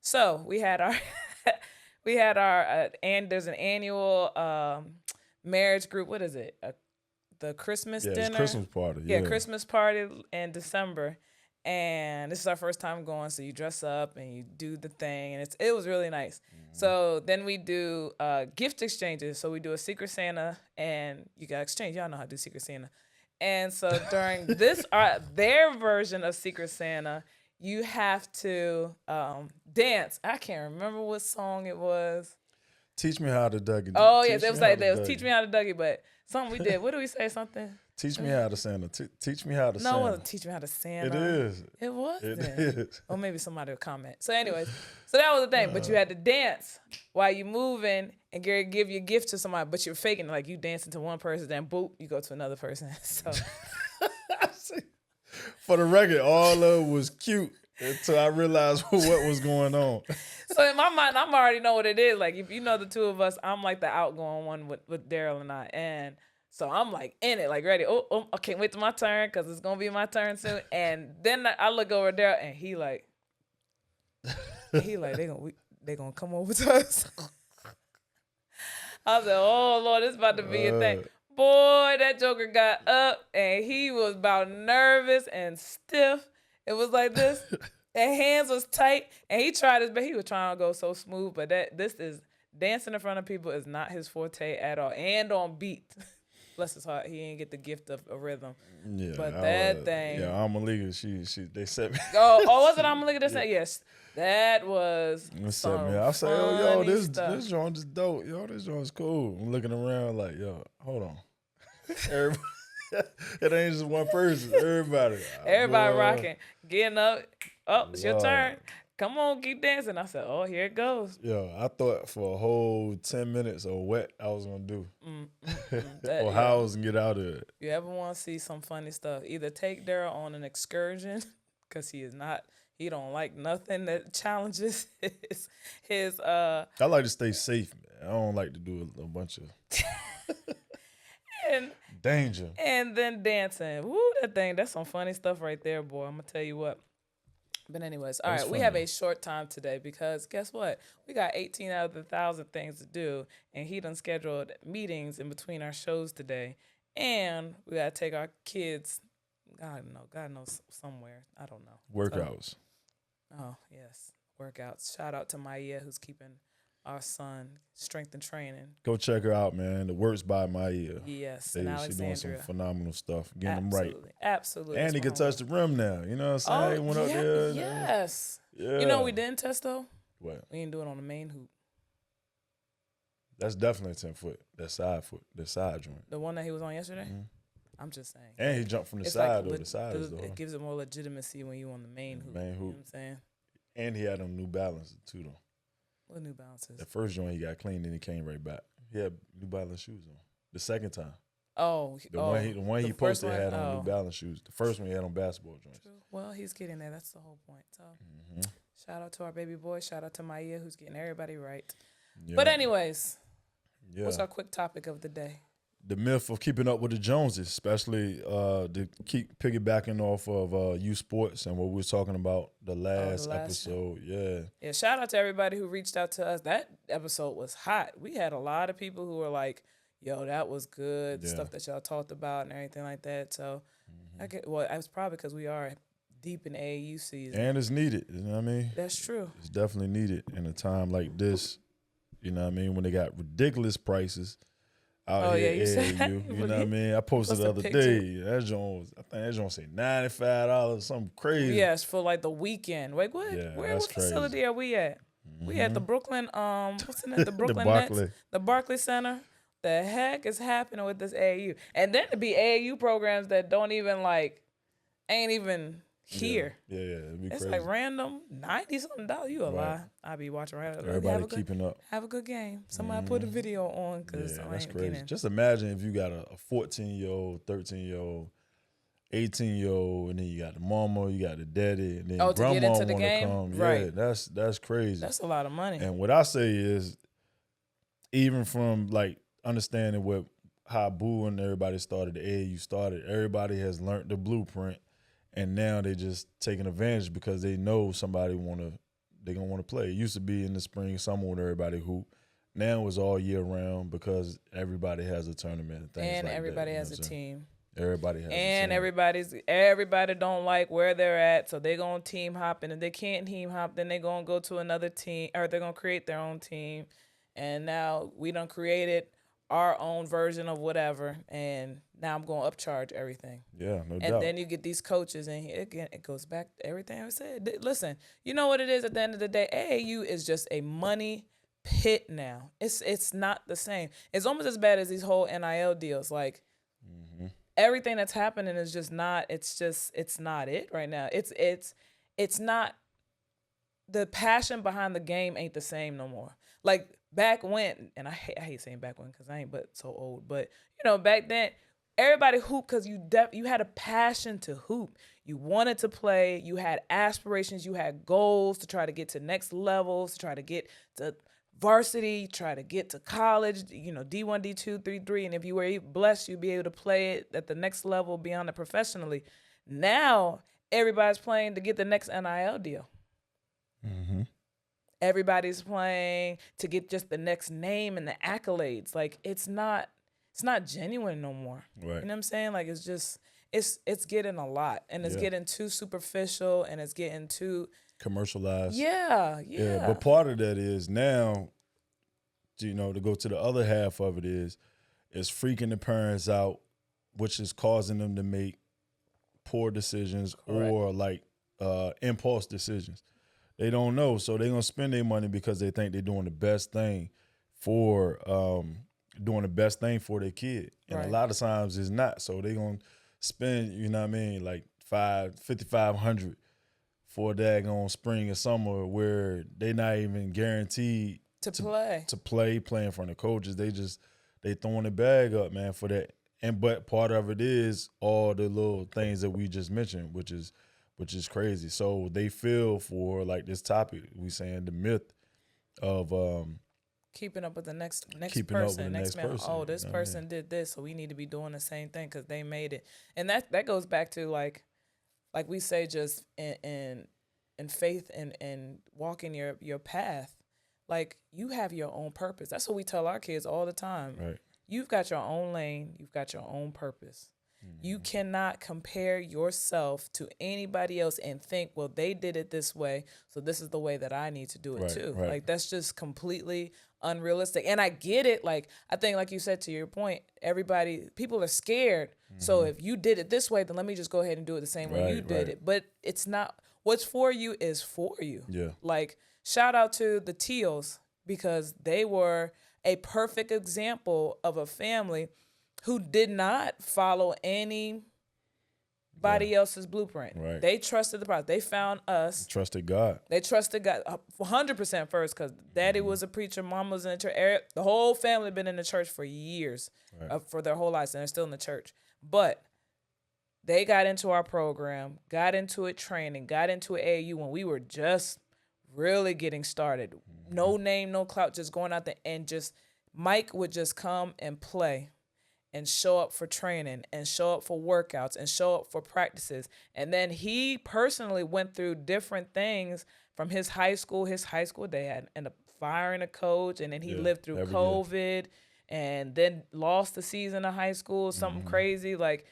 So we had our and there's an annual marriage group. What is it? The Christmas Yeah, it's dinner. Christmas party. Yeah, Yeah. Christmas party in December. And this is our first time going, so you dress up and you do the thing, and it was really nice. So then we do gift exchanges. So we do a Secret Santa, and you got exchange. Y'all know how to do Secret Santa. And so during this, their version of Secret Santa, you have to dance. I can't remember what song it was. Teach me how to Dougie. Oh Teach yes, it me was how like to that. It was Dougie. teach me how to Dougie, but something we did. What do we say? Something. Teach me how to Santa. Teach me how to No, Santa. it wasn't teach me how to Santa. It is. It wasn't. It is. Or maybe somebody will comment. So, anyways, so that was the thing. But you had to dance while you moving and give your gift to somebody, but you're faking it, like you dancing to one person, then boop, you go to another person. So For the record, all of it was cute until I realized what was going on. so in my mind, I'm already know what it is. Like if you know the two of us, I'm like the outgoing one with Daryl and I. And so I'm like in it, like ready. Oh, I can't wait till my turn because it's gonna be my turn soon. And then I look over at Daryl and he like they gonna come over to us. I said, oh Lord, this about to be a thing. Boy, that joker got up and he was about nervous and stiff. It was like this. Their hands was tight, and he tried his best. He was trying to go so smooth, but this is dancing in front of people is not his forte at all. And on beat, bless his heart, he didn't get the gift of a rhythm. Yeah, But that thing. Yeah, Amalika, she they set me. Oh, was it? I'm gonna look at this. Yes, that was. They set Some me. I say, yo, funny this stuff. joint is dope. Yo, this joint is cool. I'm looking around like, yo, hold on. Everybody, it ain't just one person. Everybody. Everybody Boy. rocking, getting up. Oh, it's your Lord. turn. Come on, keep dancing. I said, oh, here it goes. Yo, I thought for a whole 10 minutes of what I was gonna do, That- or how I was gonna get out of it. You ever want to see some funny stuff? Either take Daryl on an excursion, because he don't like nothing that challenges his I like to stay safe, man. I don't like to do a bunch of and danger. and then dancing. Woo, that's some funny stuff right there, boy. I'm gonna tell you what. But anyways, all That's right, we funny. have a short time today because guess what? We got 18 out of the 1,000 things to do, and he done scheduled meetings in between our shows today, and we gotta take our kids. God knows somewhere. I don't know. Workouts. Oh yes, workouts. Shout out to Maya who's keeping our son strength and training. Go check her out, man. The Works by Maya. Yes, She in doing some Alexandria. phenomenal stuff. Getting them right. Absolutely. And he can touch the rim now. You know what I'm saying? He went up there. Yes. Yeah. You know what we didn't test though? What? We didn't do it on the main hoop. That's definitely a 10 foot. That side joint. The one that he was on yesterday? Mhm. I'm just saying. And he jumped from the It's side, like though. The side is the it gives it more legitimacy when you on the main hoop. Main You know hoop. what I'm saying? And he had them New Balances, too, though. What New Balances? The first joint he got clean, then he came right back. He had New Balance shoes on. The second time. Oh, The one he first posted one? had on Oh. New Balance shoes. The first one he had on basketball joints. True. Well, he's getting there. That's the whole point. So, Mm-hmm. shout out to our baby boy. Shout out to Maya, who's getting everybody right. Yeah. But anyways, yeah. what's our quick topic of the day? The myth of keeping up with the Joneses, especially to keep piggybacking off of U Sports and what we were talking about the last last episode. Yeah. Yeah, shout out to everybody who reached out to us. That episode was hot. We had a lot of people who were like, "Yo, that was good." The Yeah. stuff that y'all talked about and everything like that. So, it was probably because we are deep in AAU season. And it's needed. You know what I mean? That's true. It's definitely needed in a time like this. You know what I mean? When they got ridiculous prices out here yeah, you at said that. AAU. You know what I mean? I posted the other Posted a day. That joint I think that joint say $95, something crazy. Yes, for like the weekend. Like what? Yeah, What that's facility crazy. are we at? We at the Brooklyn. What's the name? The Brooklyn Barclay. Nets. The Barclay Center. The heck is happening with this AAU? And then to be AAU programs that don't even ain't even here. Yeah, it'd be It's crazy. like random $90-something. You a lie? I be watching right. Everybody keeping up. Have a good game. Somebody put a video on because Yeah, I that's ain't crazy. getting. Just imagine if you got a 14-year-old, 13-year-old, 18-year-old, and then you got the mama, you got the daddy, and then Oh, to get grandma into the wanna game? come. Right. Yeah, that's crazy. That's a lot of money. And what I say is, even from like understanding how Boo and everybody started, the AAU started, everybody has learned the blueprint, and now they just taking advantage because they know somebody want to they're gonna want to play. It used to be in the spring, summer when everybody hoop. Now it's all year round because everybody has a tournament and things And like everybody that. has a team. Everybody has And a team. everybody don't like where they're at, so they're gonna team hop, and if they can't team hop, then they're gonna go to another team, or they're gonna create their own team. And now we done created our own version of whatever, and now I'm gonna upcharge everything. Yeah, no And doubt. then you get these coaches, and again, it goes back to everything I said. Listen, you know what it is at the end of the day? AAU is just a money pit now. It's not the same. It's almost as bad as these whole NIL deals. Like, everything that's happening is just not. It's not it right now. It's not. The passion behind the game ain't the same no more. Like back when, and I hate saying back when because I ain't but so old. But back then, everybody hooped because you had a passion to hoop. You wanted to play. You had aspirations. You had goals to try to get to next levels, to try to get to varsity, try to get to college, D1, D2, 3, and if you were blessed, you'd be able to play it at the next level beyond it professionally. Now, everybody's playing to get the next NIL deal. Everybody's playing to get just the next name and the accolades. Like, it's not genuine no more. Right. You know what I'm saying? Like, it's just, it's getting a lot, and it's getting too superficial, and it's getting too Commercialized. Yeah. But part of that is now, to go to the other half of it is freaking the parents out, which is causing them to make poor decisions. Correct. Or like impulse decisions. They don't know, so they're gonna spend their money because they think they're doing the best thing for their kid, and a lot of times it's not. So they're gonna spend, like $5,500 for a daggone spring or summer where they're not even guaranteed to play, playing in front of coaches. They throwing the bag up, man, for that. But part of it is all the little things that we just mentioned, which is crazy. So they feel for like this topic we saying the myth of keeping up with the next keeping person, up with the next man. person. Oh, this person did this, so we need to be doing the same thing because they made it. And that goes back to like we say, just in faith and walking your path. Like, you have your own purpose. That's what we tell our kids all the time. Right. You've got your own lane. You've got your own purpose. You cannot compare yourself to anybody else and think, well, they did it this way, so this is the way that I need to do it too. Right. Like, that's just completely unrealistic. And I get it. Like, I think, like you said, to your point, people are scared. So if you did it this way, then let me just go ahead and do it the same way you did it. But it's not. What's for you is for you. Yeah. Like, shout out to the Teals, because they were a perfect example of a family who did not follow anybody else's blueprint. Right. They trusted the process. They found us. Trusted God. They trusted God 100% first, because daddy was a preacher, mom was in the church. The whole family had been in the church for years, for their whole lives, and they're still in the church. But they got into our program, got into it training, got into it AAU when we were just really getting started. No name, no clout, just going out there, and just Mike would just come and play and show up for training and show up for workouts and show up for practices. And then he personally went through different things from his high school. They had ended up firing a coach, and then he lived through COVID and then lost the season of high school, something crazy, like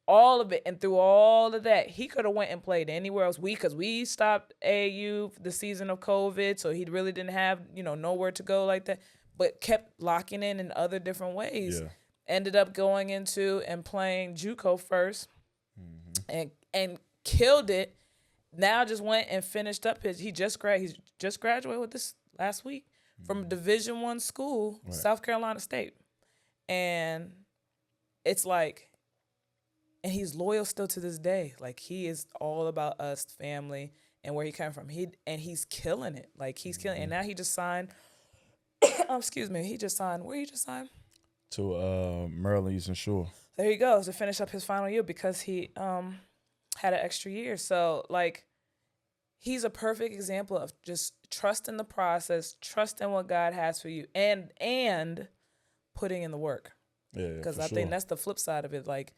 all of it. And through all of that, he could have went and played anywhere else. Because we stopped AAU the season of COVID, so he really didn't have, nowhere to go like that, but kept locking in other different ways. Yeah. Ended up going into and playing JUCO first, and killed it. Now just went and finished up he just graduated with this last week from Division I school, South Carolina State. And it's like, and he's loyal still to this day. Like, he is all about us, family, and where he came from. He's killing it. Like, he's killing it. And now he just signed, excuse me, where he just signed? To Maryland Eastern Shore. There you go, to finish up his final year, because he had an extra year. So, like, he's a perfect example of just trusting the process, trusting what God has for you, and putting in the work. Yeah, because I think that's the flip side of it. Like,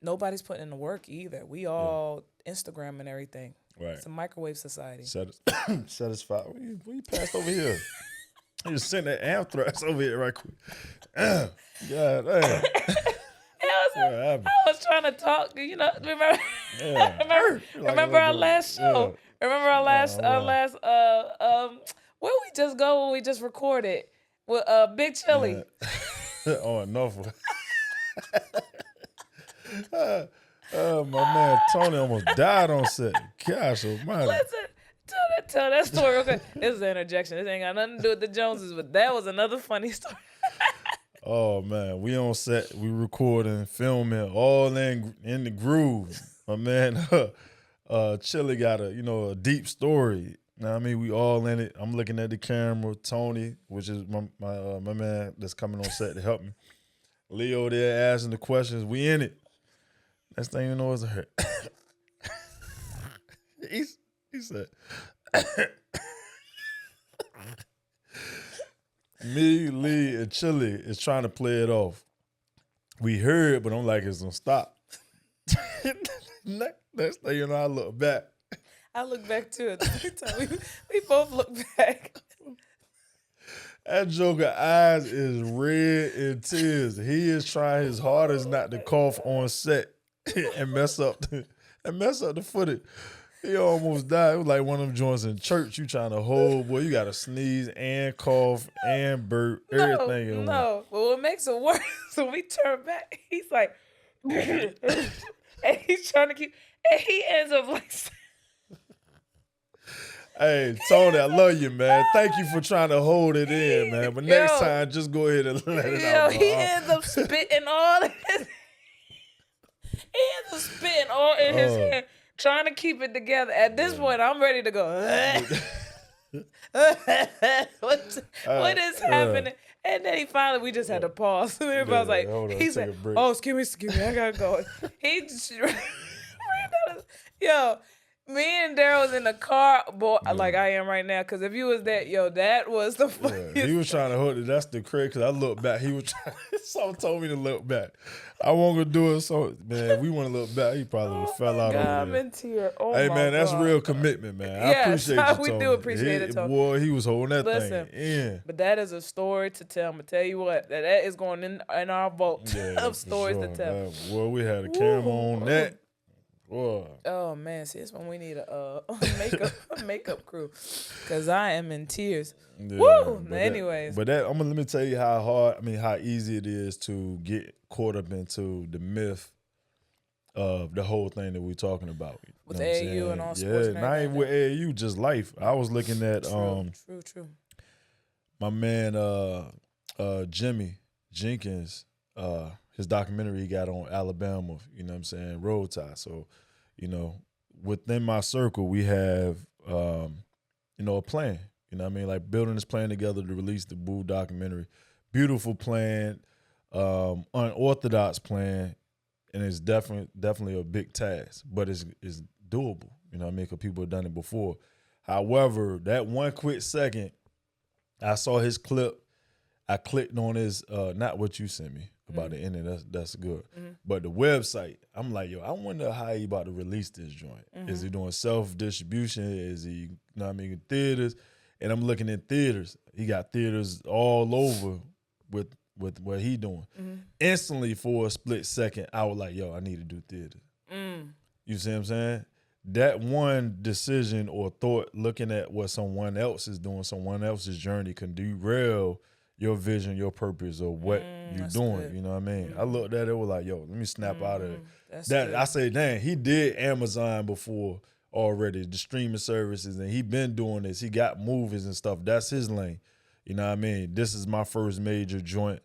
nobody's putting in the work either. We all Instagram and everything. Right. It's a microwave society. Satisfied. We passed over here. You just sent that anthrax over here right quick. God damn. I was trying to talk. You know, remember? Yeah. remember our last show. Yeah. Remember our last where we just go when we just recorded with Big Chili. Yeah. Oh, enough. My man Tony almost died on set. Gosh almighty. Listen, tell that story real quick. This is an interjection. This ain't got nothing to do with the Joneses, but that was another funny story. Oh man, we on set, we recording, filming, all in the groove. My man, Chili got a deep story. Now I mean, we all in it. I'm looking at the camera. Tony, which is my man that's coming on set to help me. Leo there asking the questions. We in it. Next thing you know, it's a hurt. He said, me, Lee, and Chili is trying to play it off. We heard, but I'm like, it's gonna stop. Next thing you know, I look back. I look back too at the same time. We both look back. That Joker eyes is red in tears. He is trying his hardest not to cough on set and mess up the footage. He almost died. It was like one of them joints in church. You trying to hold, boy, you got to sneeze and cough and burp, everything in one. No, but what makes it worse, when we turn back, he's like, and he's trying to keep, and he ends up like, hey, Tony, I love you, man. Thank you for trying to hold it in, man. But next time, just go ahead and let it out. He ends up spitting all in his, his hand, trying to keep it together. At this point, I'm ready to go. What is happening? And then we just had to pause. Everybody was like, he said, oh, excuse me, I gotta go. He just ran out of, yo, me and Daryl was in the car, boy, like I am right now. Because if you was that, that was the funniest. Yeah, he was trying to hold it. That's the crazy. Because I looked back. He was trying. Someone told me to look back. I wasn't gonna do it. So man, we want to look back. He probably would have fell out. God, over there. I'm in tears. Oh hey my man, that's God. real commitment, man. I Yes, appreciate you. we Tony. do appreciate it, Tony. Boy, he was holding that Listen, thing in. But that is a story to tell. I'm gonna tell you what, that is going in our vault of stories to tell. Boy, we had a camera on that. Boy. Oh man, see, it's when we need a makeup crew, cause I am in tears. Yeah, Woo! Anyways, let me tell you how easy it is to get caught up into the myth of the whole thing that we're talking about. With AAU and all sports. Yeah, not even with AAU, just life. I was looking at true. My man Jimmy Jenkins, his documentary he got on Alabama, you know what I'm saying, Roll Tide. So, within my circle, we have, a plan, you know what I mean? Like building this plan together to release the Boo documentary. Beautiful plan, unorthodox plan, and it's definitely a big task, but it's doable, you know what I mean? Because people have done it before. However, that one quick second, I saw his clip, I clicked on his, not what you sent me about the ending. That's good. Mm-hmm. But the website, I'm like, yo, I wonder how he about to release this joint. Mm-hmm. Is he doing self-distribution? Is he, theaters? And I'm looking at theaters. He got theaters all over with what he doing. Mm-hmm. Instantly, for a split second, I was like, yo, I need to do theater. You see what I'm saying? That one decision or thought, looking at what someone else is doing, someone else's journey, can derail your vision, your purpose, or what you're doing. Good. You know what I mean? I looked at it, was like, yo, let me snap out of it. I say, dang, he did Amazon before already, the streaming services, and he been doing this. He got movies and stuff. That's his lane. You know what I mean? This is my first major joint.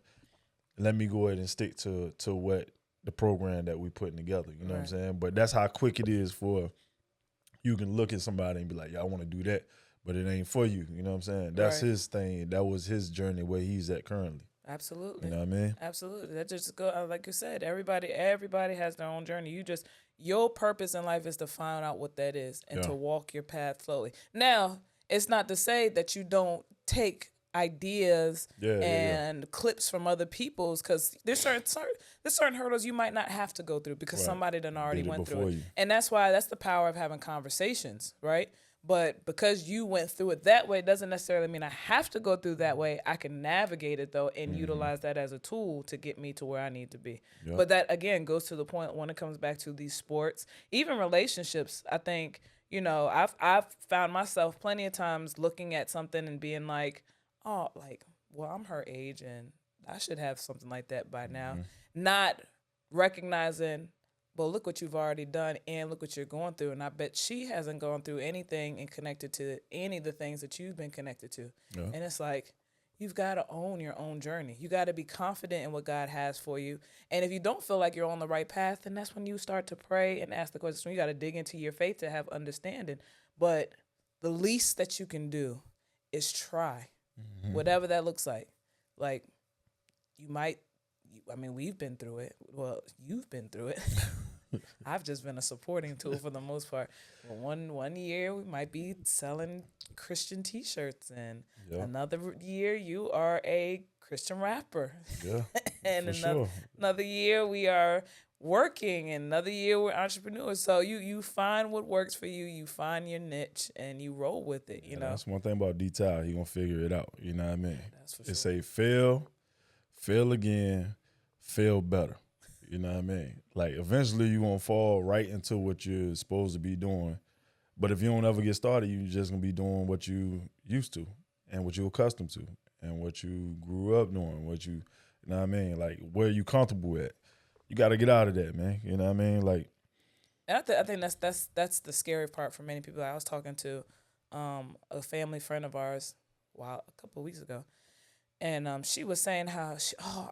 Let me go ahead and stick to what the program that we putting together. You know what I'm saying? But that's how quick it is for you can look at somebody and be like, yeah, I want to do that. But it ain't for you. You know what I'm saying? That's his thing. That was his journey where he's at currently. Absolutely. You know what I mean? Absolutely. That just go like you said, everybody has their own journey. Your purpose in life is to find out what that is and to walk your path slowly. Now, it's not to say that you don't take ideas Yeah, and clips from other people's, because there's certain hurdles you might not have to go through because Right. somebody done already Did it went through before it. you. And that's the power of having conversations, right? But because you went through it that way doesn't necessarily mean I have to go through that way. I can navigate it though and utilize that as a tool to get me to where I need to be. Yep. But that again goes to the point when it comes back to these sports, even relationships. I think, I've found myself plenty of times looking at something and being like, oh, like, well, I'm her age and I should have something like that by now. Not recognizing, well, look what you've already done and look what you're going through. And I bet she hasn't gone through anything and connected to any of the things that you've been connected to. Yeah. And it's like, you've got to own your own journey. You got to be confident in what God has for you. And if you don't feel like you're on the right path, then that's when you start to pray and ask the questions. You got to dig into your faith to have understanding. But the least that you can do is try, whatever that looks like. Like, we've been through it. Well, you've been through it. I've just been a supporting tool for the most part. Well, one year we might be selling Christian T-shirts, and another year you are a Christian rapper. Yeah, and for sure. another year we are working, and another year we're entrepreneurs. So you find what works for you, you find your niche, and you roll with it. You know, That's one thing about D-Ty. He gonna figure it out. You know what I mean? That's for It sure. say fail again, fail better. You know what I mean? Like, eventually you gonna fall right into what you're supposed to be doing. But if you don't ever get started, you just gonna be doing what you used to and what you're accustomed to and what you grew up doing, you know what I mean? Like, where you comfortable at. You got to get out of that, man. You know what I mean? Like, and I think that's the scary part for many people. I was talking to a family friend of ours a couple of weeks ago, and she was saying how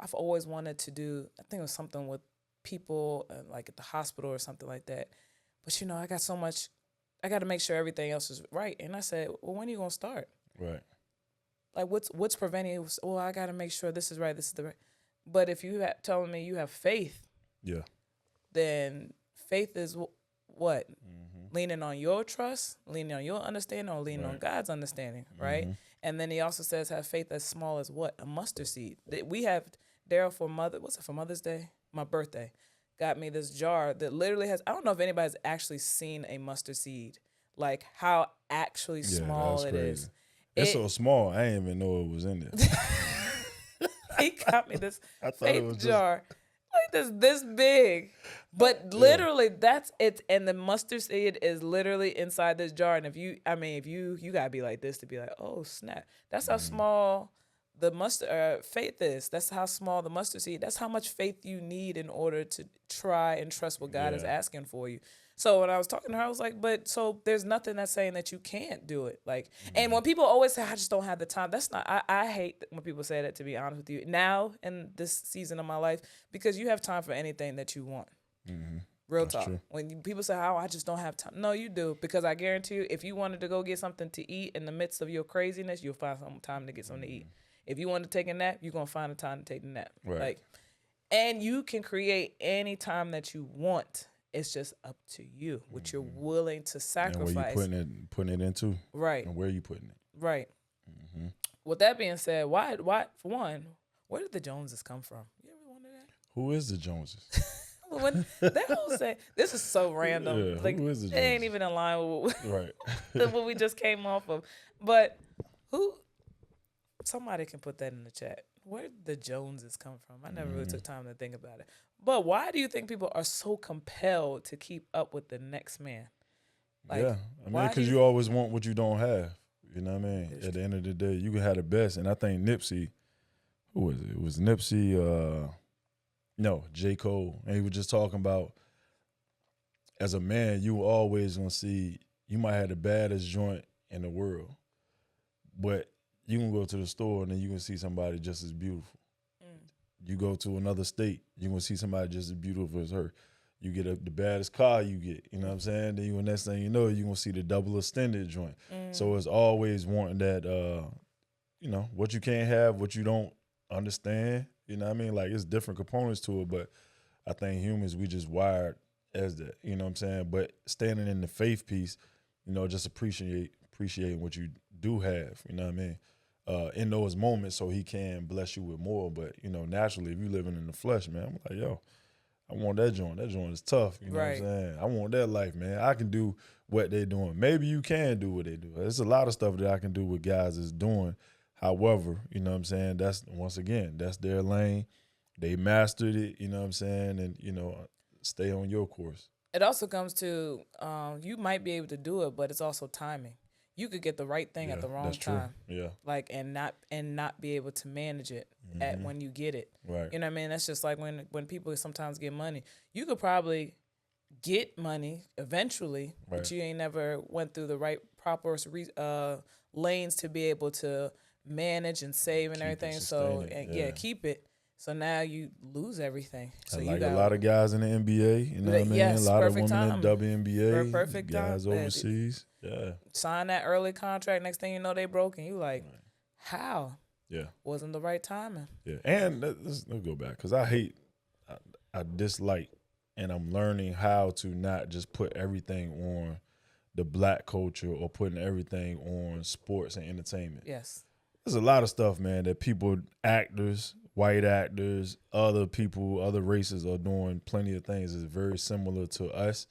I've always wanted to do. I think it was something with people like at the hospital or something like that. But I got so much. I got to make sure everything else is right. And I said, well, when are you gonna start? right. Like, what's preventing you? Well, I got to make sure this is right. This is the right. But if you telling me you have faith, Yeah. then faith is what? Leaning on your trust, leaning on your understanding, or leaning on God's understanding, right? And then he also says have faith as small as what? A mustard seed. We have Daryl for Mother's Day? My birthday. Got me this jar that literally has, I don't know if anybody's actually seen a mustard seed, like how actually small that's it crazy. is. It's so small, I didn't even know it was in there. He got me this I thought it faith was just- jar. Like this big. But literally that's it. And the mustard seed is literally inside this jar. And if you gotta be like this to be like, oh snap. That's how small the mustard faith is. That's how small the mustard seed. That's how much faith you need in order to try and trust what God is asking for you. So when I was talking to her, I was like, but so there's nothing that's saying that you can't do it. Like, and when people always say, I just don't have the time, that's not, I hate when people say that, to be honest with you, now in this season of my life, because you have time for anything that you want. Real talk. true. When people say, oh, I just don't have time. No, you do. Because I guarantee you, if you wanted to go get something to eat in the midst of your craziness, you'll find some time to get something to eat. If you want to take a nap, you're going to find a time to take a nap. Right. Like, and you can create any time that you want. It's just up to you, what you're willing to And sacrifice. where you putting it into. Right. And where you putting it. Right. With that being said, why, for one, where did the Joneses come from? You ever wonder that? Who is the Joneses? When that whole say, this is so random. Yeah, Like, who is the it ain't Joneses? even in line with Right. what we just came off of. But somebody can put that in the chat. Where did the Joneses come from? I never really took time to think about it. But why do you think people are so compelled to keep up with the next man? Like, yeah. I mean, why because do you always want what you don't have. You know what I mean? It's At the end of the day, you can have the best. And I think Nipsey, who was it? It was Nipsey, no, J. Cole. And he was just talking about, as a man, you always going to see, you might have the baddest joint in the world, but you can go to the store and then you can see somebody just as beautiful. You go to another state, you're going to see somebody just as beautiful as her. You get the baddest car you get, you know what I'm saying? Then the next thing you know, you're going to see the double extended joint. So it's always wanting that, what you can't have, what you don't understand. You know what I mean? Like, it's different components to it, but I think humans, we just wired as that, you know what I'm saying? But standing in the faith piece, just appreciating what you do have, you know what I mean? in those moments so he can bless you with more. But, you know, naturally, if you living in the flesh, man, I'm like, yo, I want that joint. That joint is tough. You know what I'm saying? I want that life, man. I can do what they're doing. Maybe you can do what they do. There's a lot of stuff that I can do what guys is doing. However, you know what I'm saying? That's, once again, that's their lane. They mastered it, you know what I'm saying? And, you know, stay on your course. It also comes to you might be able to do it, but it's also timing. You could get the right thing at the wrong time. Yeah. Like and not be able to manage it at when you get it. Right. You know what I mean? That's just like when people sometimes get money. You could probably get money eventually, but you ain't never went through the right proper lanes to be able to manage and save and everything. So keep it. So now you lose everything. So and you like got a lot of guys in the NBA, you know what I mean? Yes, a lot of perfect women time. in WNBA, Perfect time. guys overseas. Yeah. sign that early contract. Next thing you know, they broke, and you like, how? Yeah. Wasn't the right timing. Yeah. And let's go back because I dislike, and I'm learning how to not just put everything on the black culture or putting everything on sports and entertainment. Yes. There's a lot of stuff, man, that people, actors, white actors, other people, other races are doing plenty of things that's very similar to us.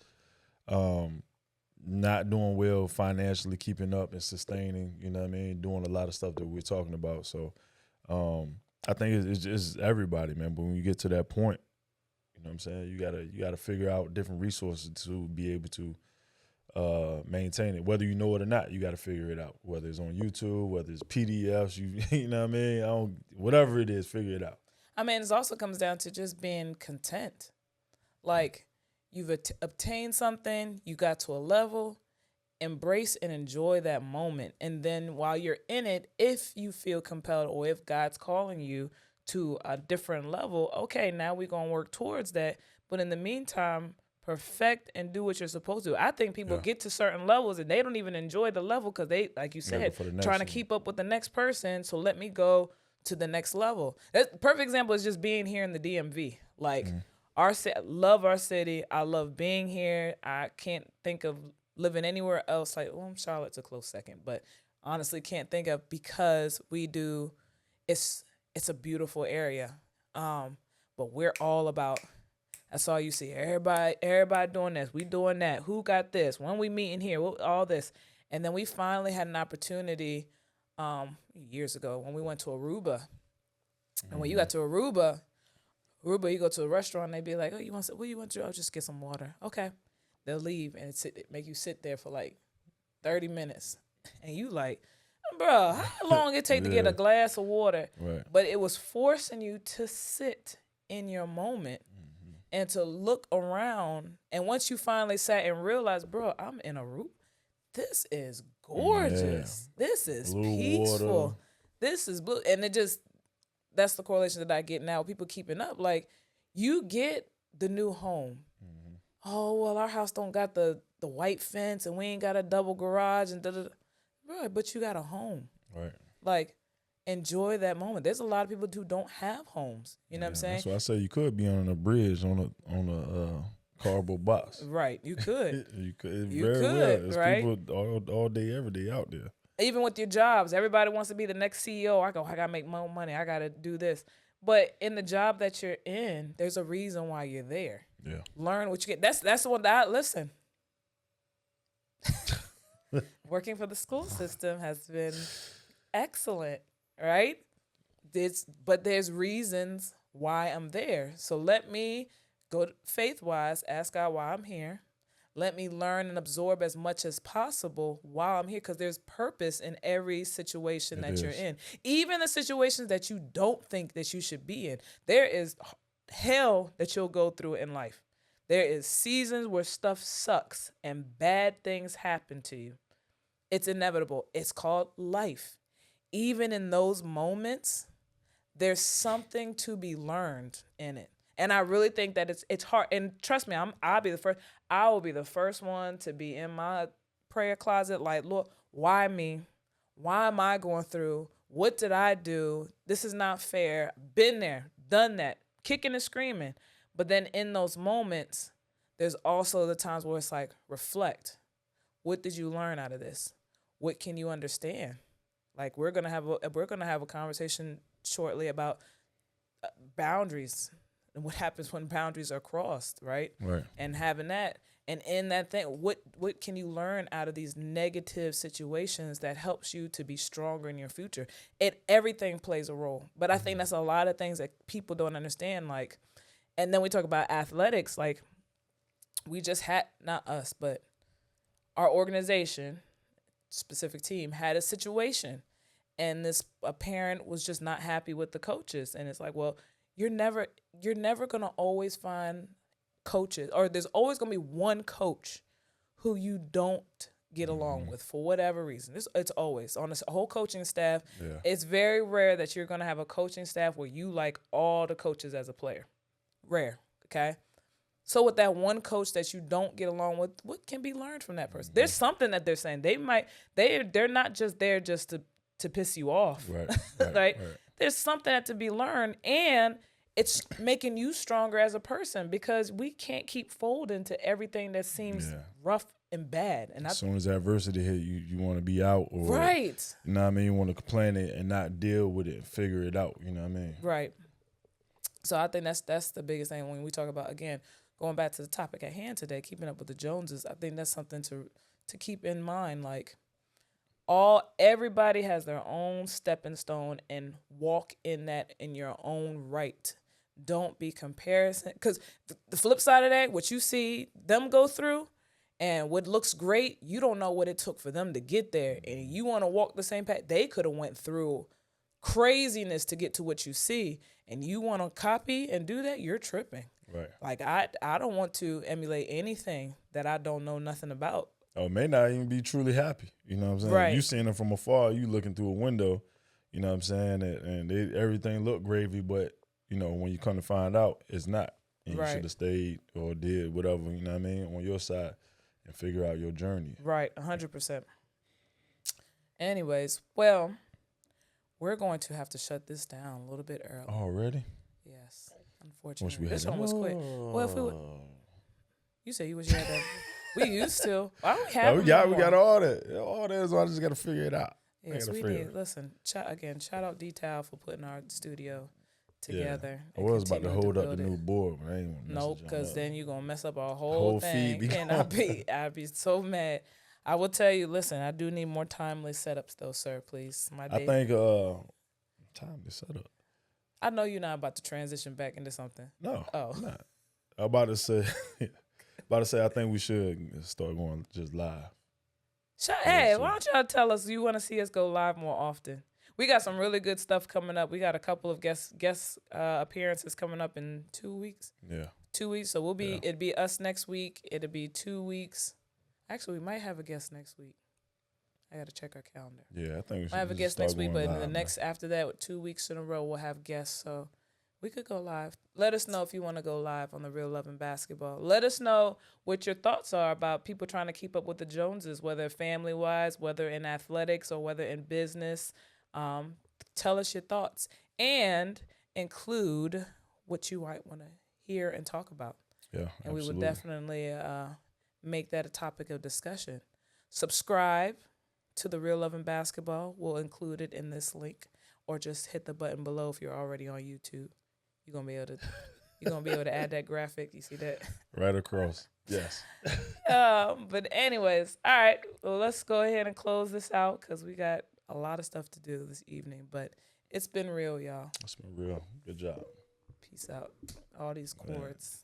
Not doing well financially, keeping up and sustaining, you know what I mean? Doing a lot of stuff that we're talking about. So I think it's just everybody, man. But when you get to that point, you know what I'm saying, you gotta figure out different resources to be able to maintain it. Whether you know it or not, you got to figure it out. Whether it's on YouTube, whether it's PDFs, you know what I mean? Whatever it is, figure it out. I mean, it also comes down to just being content. Like, you've obtained something, you got to a level, embrace and enjoy that moment. And then while you're in it, if you feel compelled or if God's calling you to a different level, okay, now we're going to work towards that. But in the meantime, perfect and do what you're supposed to. I think people get to certain levels and they don't even enjoy the level because they, like you said, trying to keep up with the next person. So let me go to the next level. That's perfect example is just being here in the DMV. Like, love our city. I love being here. I can't think of living anywhere else. Like, Charlotte's a close second, but honestly can't think of, because we do. It's a beautiful area. But we're all about. That's all you see. Everybody doing this. We doing that. Who got this? When we meeting here? All this. And then we finally had an opportunity years ago when we went to Aruba. And when you got to Aruba, you go to a restaurant and they be like, oh, what you want to do? I'll just get some water. Okay. They'll leave and make you sit there for like 30 minutes. And you like, bro, how long it take to get a glass of water? Right. But it was forcing you to sit in your moment. And to look around, and once you finally sat and realized, bro, I'm in Aruba. This is gorgeous. Yeah. This is blue peaceful. Water. This is blue. And that's the correlation that I get now. People keeping up. Like, you get the new home. Mm-hmm. Oh, well, our house don't got the white fence, and we ain't got a double garage, and Bro, but you got a home. Right. Like, enjoy that moment. There's a lot of people who don't have homes. You know what I'm saying? That's why I say you could be on a bridge on a cardboard box. Right. You could. you could. You very could. Well. There's right? People all day, every day out there. Even with your jobs, everybody wants to be the next CEO. I gotta make more money. I gotta do this. But in the job that you're in, there's a reason why you're there. Yeah. Learn what you get. That's the one that listen. Working for the school system has been excellent. Right? But there's reasons why I'm there. So let me go faith-wise, ask God why I'm here. Let me learn and absorb as much as possible while I'm here, because there's purpose in every situation that you're in. Even the situations that you don't think that you should be in. There is hell that you'll go through in life. There is seasons where stuff sucks and bad things happen to you. It's inevitable. It's called life. Even in those moments, there's something to be learned in it. And I really think that it's hard. And trust me, I will be the first one to be in my prayer closet like, Lord, why me? Why am I going through? What did I do? This is not fair. Been there, done that, kicking and screaming. But then in those moments, there's also the times where it's like, reflect. What did you learn out of this? What can you understand? Like we're gonna have a conversation shortly about boundaries and what happens when boundaries are crossed, right? Right. And having that, and in that thing, what can you learn out of these negative situations that helps you to be stronger in your future? Everything plays a role, but I think that's a lot of things that people don't understand. Like, and then we talk about athletics. Like, we just had, not us, but our organization, specific team, had a situation, and a parent was just not happy with the coaches, and it's like, well, you're never gonna always find coaches, or there's always gonna be one coach who you don't get along with for whatever reason. It's always on a whole coaching staff. Yeah. It's very rare that you're gonna have a coaching staff where you like all the coaches as a player. Rare, okay? So with that one coach that you don't get along with, what can be learned from that person? There's something that they're saying. They're not just there just to piss you off. Right. Right? Right. There's something that to be learned, and it's making you stronger as a person, because we can't keep folding to everything that seems rough and bad. And as soon as adversity hit, you want to be out, or right. You know what I mean? You want to complain it and not deal with it and figure it out. You know what I mean? Right. So I think that's the biggest thing when we talk about, again, going back to the topic at hand today, keeping up with the Joneses. I think that's something to keep in mind. Like, everybody has their own stepping stone, and walk in that in your own right. Don't be comparison, because the flip side of that, what you see them go through and what looks great, you don't know what it took for them to get there, and you want to walk the same path. They could have went through craziness to get to what you see, and you want to copy and do that, you're tripping. Right. Like, I don't want to emulate anything that I don't know nothing about. Or may not even be truly happy. You know what I'm saying? Right. You seeing them from afar, you looking through a window, you know what I'm saying? And everything look gravy, but, you know, when you come to find out, it's not. And you should have stayed or did whatever, you know what I mean, on your side and figure out your journey. Right, 100%. Anyways, well, we're going to have to shut this down a little bit early. Already? Yes, unfortunately. Wish we This had one was quick. Well, if we would, Oh. you said you wish you had that. We used to. I don't Yeah, have we got all that. All that, so I just got to figure it out. Yes, we need. Listen, shout out D-Town for putting our studio together. I was about to continuing hold up the build new it. board, but I ain't want to Nope, because then you're going to mess up our whole Whole thing. feed be And I'd be so mad. I will tell you, listen, I do need more timely setups though, sir, please. I think time to set up. I know you're not about to transition back into something. No, Oh. I'm not. I'm about to say, I think we should start going just live. Hey, why don't y'all tell us you want to see us go live more often? We got some really good stuff coming up. We got a couple of guest appearances coming up in 2 weeks. Yeah. 2 weeks. So it'd be us next week. It'll be 2 weeks. Actually, we might have a guest next week. I got to check our calendar. Yeah, I think we should. I have a just guest start next week, going but live, the next after that, 2 weeks in a row, we'll have guests. So we could go live. Let us know if you want to go live on The Real Love and Basketball. Let us know what your thoughts are about people trying to keep up with the Joneses, whether family-wise, whether in athletics, or whether in business. Tell us your thoughts and include what you might want to hear and talk about. Yeah, and absolutely. we would definitely make that a topic of discussion. Subscribe to The Real Love and Basketball. We'll include it in this link, or just hit the button below if you're already on YouTube. You're gonna be able to add that graphic. You see that? Right across. Yes. But anyways, all right. Well, let's go ahead and close this out because we got a lot of stuff to do this evening. But it's been real, y'all. It's been real. Good job. Peace out. All these chords.